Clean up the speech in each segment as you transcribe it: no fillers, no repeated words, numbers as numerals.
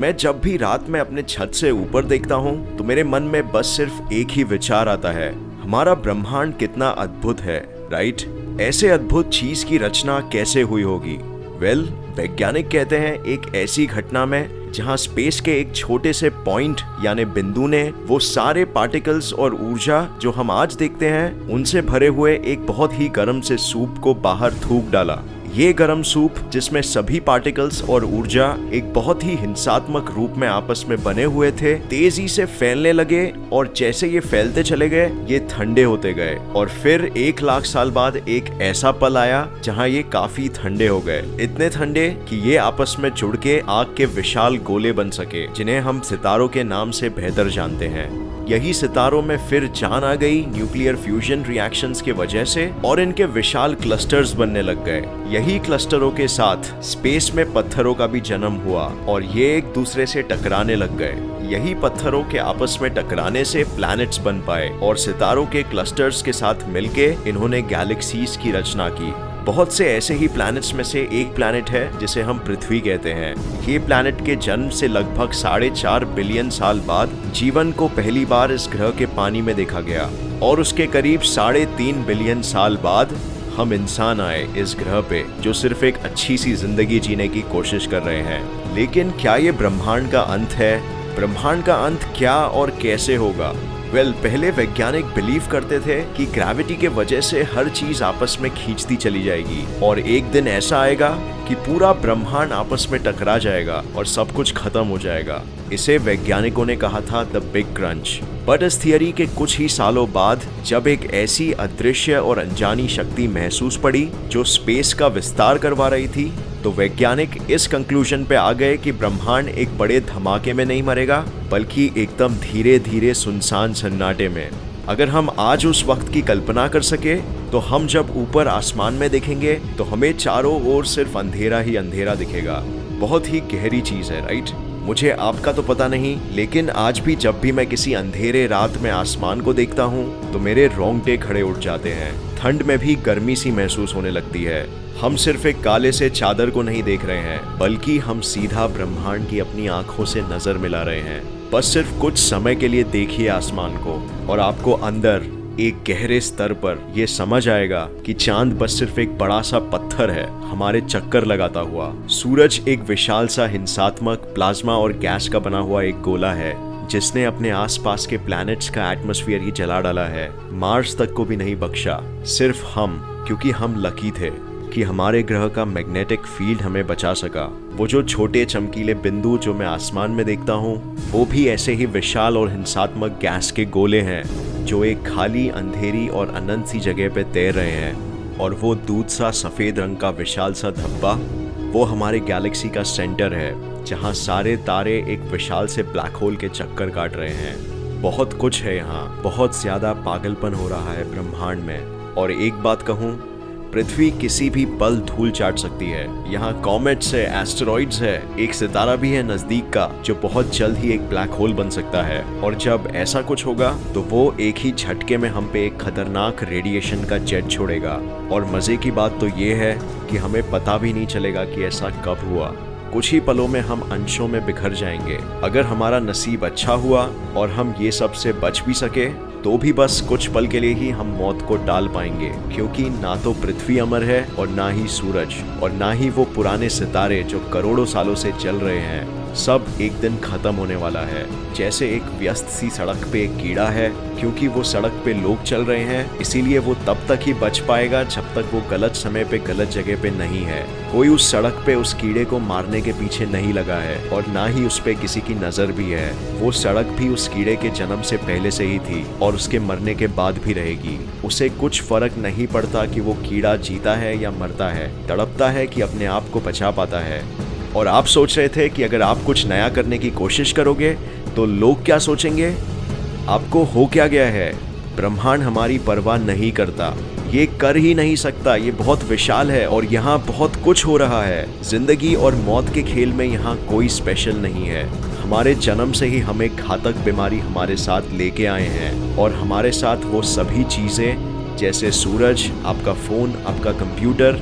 मैं जब भी रात में अपने छत से ऊपर देखता हूँ तो मेरे मन में बस सिर्फ एक ही विचार आता है, हमारा ब्रह्मांड कितना अद्भुत है, राइट? ऐसे अद्भुत चीज की रचना कैसे हुई होगी? वेल, वैज्ञानिक कहते हैं एक ऐसी घटना में जहां स्पेस के एक छोटे से पॉइंट यानी बिंदु ने वो सारे पार्टिकल्स और ऊर्जा जो हम आज देखते हैं उनसे भरे हुए एक बहुत ही गर्म से सूप को बाहर थूक डाला। ये गर्म सूप जिसमें सभी पार्टिकल्स और ऊर्जा एक बहुत ही हिंसात्मक रूप में आपस में बने हुए थे, तेजी से फैलने लगे और जैसे ये फैलते चले गए ये ठंडे होते गए और फिर 1 लाख साल बाद एक ऐसा पल आया जहां ये काफी ठंडे हो गए, इतने ठंडे कि ये आपस में जुड़ के आग के विशाल गोले बन सके जिन्हें हम सितारों के नाम से बेहतर जानते हैं। यही सितारों में फिर जान आ गई न्यूक्लियर फ्यूजन रिएक्शंस के वजह से और इनके विशाल क्लस्टर्स बनने लग गए। यही क्लस्टरों के साथ स्पेस में पत्थरों का भी जन्म हुआ और ये एक दूसरे से टकराने लग गए। यही पत्थरों के आपस में टकराने से प्लैनेट्स बन पाए और सितारों के क्लस्टर्स के साथ मिलके इन्होंने गैलेक्सीज की रचना की। बहुत से ऐसे ही प्लैनेट्स में से एक प्लैनेट है जिसे हम पृथ्वी कहते हैं। ये प्लैनेट के जन्म से लगभग 4.5 बिलियन साल बाद जीवन को पहली बार इस ग्रह के पानी में देखा गया और उसके करीब 3.5 बिलियन साल बाद हम इंसान आए इस ग्रह पे जो सिर्फ एक अच्छी सी जिंदगी जीने की कोशिश कर रहे हैं। लेकिन क्या ये ब्रह्मांड का अंत है? ब्रह्मांड का अंत क्या और कैसे होगा? पहले वैज्ञानिक बिलीव करते थे कि ग्रेविटी के वजह से हर चीज आपस में खींचती चली जाएगी और एक दिन ऐसा आएगा कि पूरा ब्रह्मांड आपस में टकरा जाएगा और सब कुछ खत्म हो जाएगा। इसे वैज्ञानिकों ने कहा था द बिग क्रंच। बट इस थियरी के कुछ ही सालों बाद जब एक ऐसी अदृश्य और अनजानी शक्ति महसूस पड़ी जो स्पेस का विस्तार करवा रही थी, तो वैज्ञानिक इस कंक्लूजन पे आ गए कि ब्रह्मांड एक बड़े धमाके में नहीं मरेगा बल्कि एकदम धीरे धीरे सुनसान सन्नाटे में। अगर हम आज उस वक्त की कल्पना कर सके तो हम जब ऊपर आसमान में देखेंगे तो हमें चारों ओर सिर्फ अंधेरा ही अंधेरा दिखेगा। बहुत ही गहरी चीज है, राइट? मुझे आपका तो पता नहीं, लेकिन आज भी जब भी मैं किसी अंधेरे रात में आसमान को देखता हूँ तो मेरे रोंगटे खड़े उठ जाते हैं। ठंड में भी गर्मी सी महसूस होने लगती है। हम सिर्फ एक काले से चादर को नहीं देख रहे हैं बल्कि हम सीधा ब्रह्मांड की अपनी आंखों से नजर मिला रहे हैं। बस सिर्फ कुछ समय के लिए देखिए आसमान को और आपको अंदर एक गहरे स्तर पर यह समझ आएगा कि चांद बस सिर्फ एक बड़ा सा पत्थर है हमारे चक्कर लगाता हुआ। सूरज एक विशाल सा हिंसात्मक प्लाज्मा और गैस का बना हुआ एक गोला है जिसने अपने आसपास के प्लैनेट्स का एटमॉस्फेयर ही जला डाला है। मार्स तक को भी नहीं बख्शा, सिर्फ हम, क्योंकि हम लकी थे कि हमारे ग्रह का मैग्नेटिक फील्ड हमें बचा सका। वो जो छोटे चमकीले बिंदु जो मैं आसमान में देखता हूँ वो भी ऐसे ही विशाल और हिंसात्मक गैस के गोले हैं जो एक खाली अंधेरी और अनंत सी जगह पे तैर रहे हैं। और वो दूध सा सफेद रंग का विशाल सा धब्बा वो हमारे गैलेक्सी का सेंटर है जहाँ सारे तारे एक विशाल से ब्लैक होल के चक्कर काट रहे हैं। बहुत कुछ है यहाँ, बहुत ज्यादा पागलपन हो रहा है ब्रह्मांड में। और एक बात कहूँ, पृथ्वी किसी भी पल धूल चाट सकती है। यहाँ कॉमेट्स है, एस्टेरॉइड्स है, एक सितारा भी है नजदीक का जो बहुत जल्द ही एक ब्लैक होल बन सकता है। और जब ऐसा कुछ होगा तो वो एक ही झटके में हम पे एक खतरनाक रेडिएशन का जेट छोड़ेगा। और मजे की बात तो ये है कि हमें पता भी नहीं चलेगा कि ऐसा कब हुआ। कुछ ही पलों में हम अंशों में बिखर जाएंगे। अगर हमारा नसीब अच्छा हुआ और हम ये सब से बच भी सके तो भी बस कुछ पल के लिए ही हम मौत को टाल पाएंगे, क्योंकि ना तो पृथ्वी अमर है और ना ही सूरज और ना ही वो पुराने सितारे जो करोड़ों सालों से चल रहे हैं। सब एक दिन खत्म होने वाला है। जैसे एक व्यस्त सी सड़क पे एक कीड़ा है, क्योंकि वो सड़क पे लोग चल रहे हैं इसीलिए वो तब तक ही बच पाएगा जब तक वो गलत समय पे गलत जगह पे नहीं है। कोई उस सड़क पे उस कीड़े को मारने के पीछे नहीं लगा है और ना ही उस पे किसी की नजर भी है। वो सड़क भी उस कीड़े के जन्म से पहले से ही थी और उसके मरने के बाद भी रहेगी। उसे कुछ फर्क नहीं पड़ता कि वो कीड़ा जीता है या मरता है, तड़पता है कि अपने आप को बचा पाता है। और आप सोच रहे थे कि अगर आप कुछ नया करने की कोशिश करोगे तो लोग क्या सोचेंगे? आपको हो क्या गया है? ब्रह्मांड हमारी परवाह नहीं करता, ये कर ही नहीं सकता। ये बहुत विशाल है और यहाँ बहुत कुछ हो रहा है। जिंदगी और मौत के खेल में यहाँ कोई स्पेशल नहीं है। हमारे जन्म से ही हमें घातक बीमारी हमारे साथ लेके आए हैं और हमारे साथ वो सभी चीजें जैसे सूरज, आपका फोन, आपका कंप्यूटर,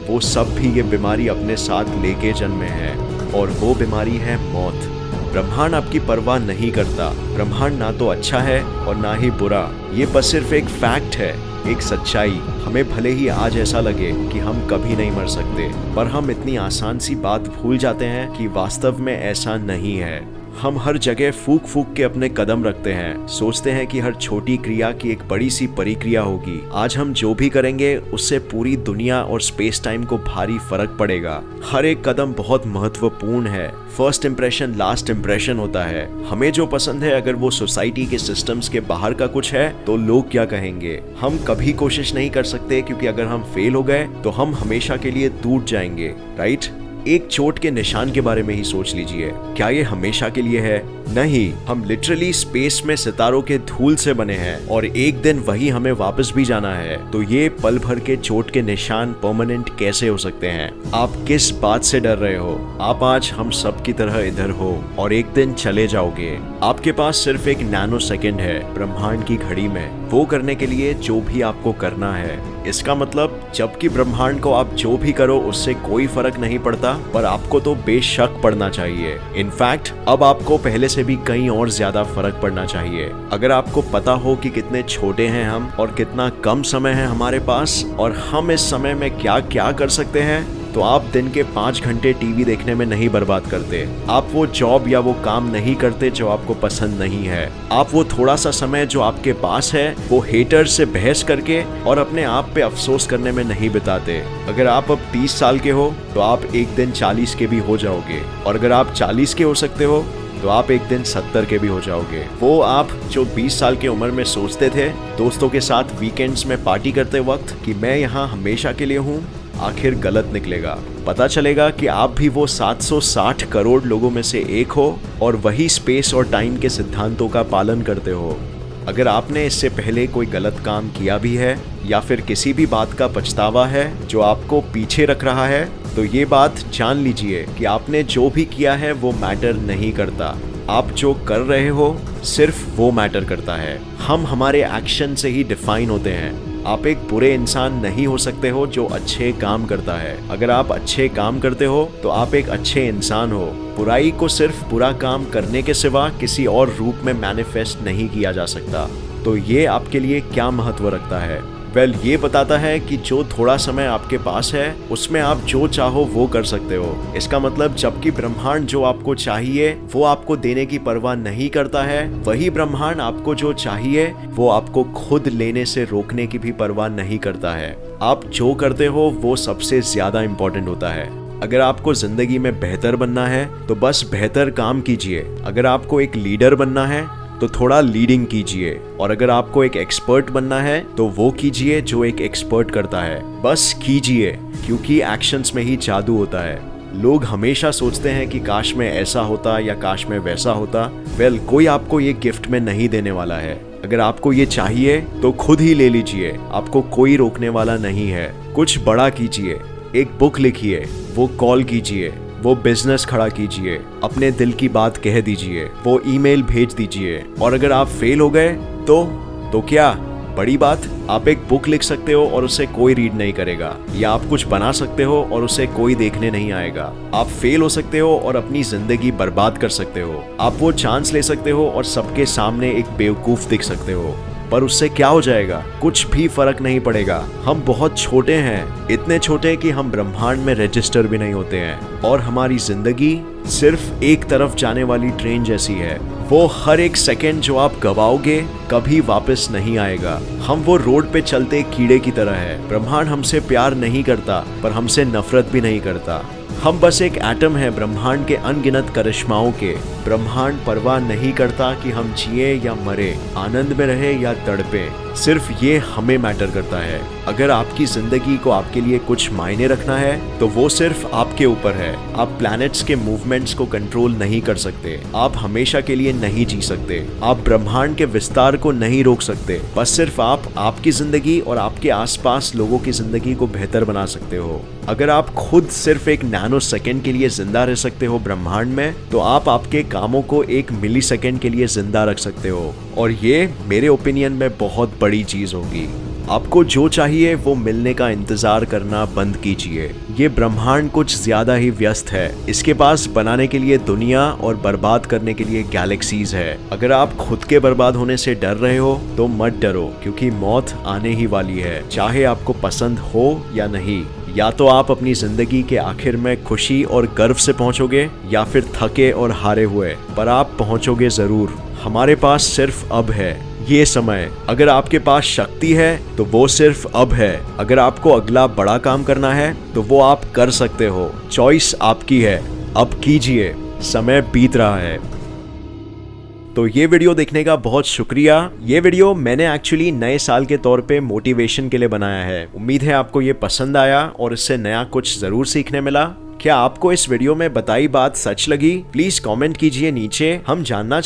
वो सब भी ये बीमारी अपने साथ लेके जन्मे हैं। और वो बीमारी है मौत। ब्रह्मांड आपकी परवाह नहीं करता। ब्रह्मांड ना तो अच्छा है और ना ही बुरा, ये बस सिर्फ एक फैक्ट है, एक सच्चाई। हमें भले ही आज ऐसा लगे कि हम कभी नहीं मर सकते, पर हम इतनी आसान सी बात भूल जाते हैं कि वास्तव में ऐसा नहीं है। हम हर जगह फूक फूक के अपने कदम रखते हैं, सोचते हैं कि हर छोटी क्रिया की एक बड़ी सी परिक्रिया होगी। आज हम जो भी करेंगे उससे पूरी दुनिया और स्पेस टाइम को भारी फर्क पड़ेगा। हर एक कदम बहुत महत्वपूर्ण है। फर्स्ट इंप्रेशन लास्ट इंप्रेशन होता है। हमें जो पसंद है, अगर वो सोसाइटी के सिस्टम्स के बाहर का कुछ है तो लोग क्या कहेंगे। हम कभी कोशिश नहीं कर सकते, क्योंकि अगर हम फेल हो गए तो हम हमेशा के लिए टूट जाएंगे, राइट। एक चोट के निशान के बारे में ही सोच लीजिए, क्या ये हमेशा के लिए है? नहीं, हम लिटरली स्पेस में सितारों के धूल से बने हैं और एक दिन वही हमें वापस भी जाना है। तो ये पल भर के चोट के निशान परमानेंट कैसे हो सकते हैं? आप किस बात से डर रहे हो? आप आज हम सब की तरह इधर हो और एक दिन चले जाओगे। आपके पास सिर्फ एक नैनो सेकेंड है ब्रह्मांड की घड़ी में, वो करने के लिए जो भी आपको करना है। इसका मतलब जबकि ब्रह्मांड को आप जो भी करो उससे कोई फर्क नहीं पड़ता, पर आपको तो बेशक पड़ना चाहिए। इनफैक्ट अब आपको पहले से भी कहीं और ज्यादा फर्क पड़ना चाहिए। अगर आपको पता हो कि कितने छोटे हैं हम और कितना कम समय है हमारे पास और हम इस समय में क्या क्या कर सकते हैं, तो आप दिन के 5 घंटे टीवी देखने में नहीं बर्बाद करते। आप वो जॉब या वो काम नहीं करते जो आपको पसंद नहीं है। आप वो थोड़ा सा समय जो आपके पास है वो हेटर से बहस करके और अपने आप पे अफसोस करने में नहीं बिताते। अगर आप अब 30 साल के हो तो आप एक दिन 40 के भी हो जाओगे, और अगर आप 40 के हो सकते हो तो आप एक दिन 70 के भी हो जाओगे। वो आप जो 20 साल की उम्र में सोचते थे दोस्तों के साथ वीकेंड्स में पार्टी करते वक्त कि मैं यहाँ हमेशा के लिए हूँ, आखिर गलत निकलेगा। पता चलेगा कि आप भी वो 760 करोड़ लोगों में से एक हो और वही स्पेस और टाइम के सिद्धांतों का पालन करते हो। अगर आपने इससे पहले कोई गलत काम किया भी है या फिर किसी भी बात का पछतावा है जो आपको पीछे रख रहा है, तो ये बात जान लीजिए कि आपने जो भी किया है वो मैटर नहीं करता। आप जो कर रहे हो सिर्फ वो मैटर करता है। हम हमारे एक्शन से ही डिफाइन होते हैं। आप एक बुरे इंसान नहीं हो सकते हो जो अच्छे काम करता है। अगर आप अच्छे काम करते हो तो आप एक अच्छे इंसान हो। बुराई को सिर्फ बुरा काम करने के सिवा किसी और रूप में मैनिफेस्ट नहीं किया जा सकता। तो ये आपके लिए क्या महत्व रखता है? वेल, ये बताता है कि जो थोड़ा समय आपके पास है उसमें आप जो चाहो वो कर सकते हो। इसका मतलब जबकि ब्रह्मांड जो आपको चाहिए वो आपको देने की परवाह नहीं करता है, वही ब्रह्मांड आपको जो चाहिए वो आपको खुद लेने से रोकने की भी परवाह नहीं करता है। आप जो करते हो वो सबसे ज्यादा इम्पोर्टेंट होता है। अगर आपको जिंदगी में बेहतर बनना है तो बस बेहतर काम कीजिए। अगर आपको एक लीडर बनना है तो थोड़ा लीडिंग कीजिए, और अगर आपको एक एक्सपर्ट बनना है तो वो कीजिए जो एक एक्सपर्ट करता है। बस कीजिए, क्योंकि एक्शंस में ही जादू होता है। लोग हमेशा सोचते हैं कि काश में ऐसा होता या काश में वैसा होता। वेल, कोई आपको ये गिफ्ट में नहीं देने वाला है। अगर आपको ये चाहिए तो खुद ही ले लीजिए, आपको कोई रोकने वाला नहीं है। कुछ बड़ा कीजिए, एक बुक लिखिए, वो कॉल कीजिए, वो बिजनेस खड़ा कीजिए, अपने दिल की बात कह दीजिए, वो ईमेल भेज दीजिए। और अगर आप फेल हो गए तो क्या बड़ी बात? आप एक बुक लिख सकते हो और उसे कोई रीड नहीं करेगा, या आप कुछ बना सकते हो और उसे कोई देखने नहीं आएगा। आप फेल हो सकते हो और अपनी जिंदगी बर्बाद कर सकते हो। आप वो चांस ले सकते हो और सबके सामने एक बेवकूफ दिख सकते हो, पर उससे क्या हो जाएगा? कुछ भी फर्क नहीं पड़ेगा। हम बहुत छोटे हैं, इतने छोटे कि हम ब्रह्मांड में रजिस्टर भी नहीं होते हैं, और हमारी जिंदगी सिर्फ एक तरफ जाने वाली ट्रेन जैसी है। वो हर एक सेकंड जो आप गवाओगे कभी वापस नहीं आएगा। हम वो रोड पे चलते कीड़े की तरह है। ब्रह्मांड हमसे प्यार नहीं करता, पर हमसे नफरत भी नहीं करता। हम बस एक एटम है ब्रह्मांड के अनगिनत करिश्माओं के। ब्रह्मांड परवाह नहीं करता कि हम जिए या मरे, आनंद में रहे या तड़पे। सिर्फ ये हमें मैटर करता है। अगर आपकी जिंदगी को आपके लिए कुछ मायने रखना है तो वो सिर्फ आपके ऊपर है। आप प्लैनेट्स के मूवमेंट्स को कंट्रोल नहीं कर सकते। आप हमेशा के लिए नहीं जी सकते। आप ब्रह्मांड के विस्तार को नहीं रोक सकते। बस सिर्फ आप आपकी जिंदगी और आपके आसपास लोगों की जिंदगी को बेहतर बना सकते हो। अगर आप खुद सिर्फ एक नैनो सेकेंड के लिए जिंदा रह सकते हो ब्रह्मांड में, तो आप आपके कामों को 1 मिली सेकेंड के लिए जिंदा रख सकते हो। और ये मेरे ओपिनियन में बहुत बड़ी चीज होगी। आपको जो चाहिए वो मिलने का इंतजार करना बंद कीजिए। ये ब्रह्मांड कुछ ज्यादा ही व्यस्त है। इसके पास बनाने के लिए दुनिया और बर्बाद करने के लिए गैलेक्सीज है। अगर आप खुद के बर्बाद होने से डर रहे हो तो मत डरो, क्योंकि मौत आने ही वाली है, चाहे आपको पसंद हो या नहीं। या तो आप अपनी जिंदगी के आखिर में खुशी और गर्व से पहुंचोगे, या फिर थके और हारे हुए, पर आप पहुंचोगे जरूर। हमारे पास सिर्फ अब है ये समय। अगर आपके पास शक्ति है तो वो सिर्फ अब है। अगर आपको अगला बड़ा काम करना है तो वो आप कर सकते हो। चॉइस आपकी है, अब कीजिए, समय बीत रहा है। तो ये वीडियो देखने का बहुत शुक्रिया। ये वीडियो मैंने एक्चुअली नए साल के तौर पे मोटिवेशन के लिए बनाया है। उम्मीद है आपको ये पसंद आया और इससे नया कुछ जरूर सीखने मिला। क्या आपको इस वीडियो में बताई बात सच लगी? प्लीज कमेंट कीजिए नीचे, हम जानना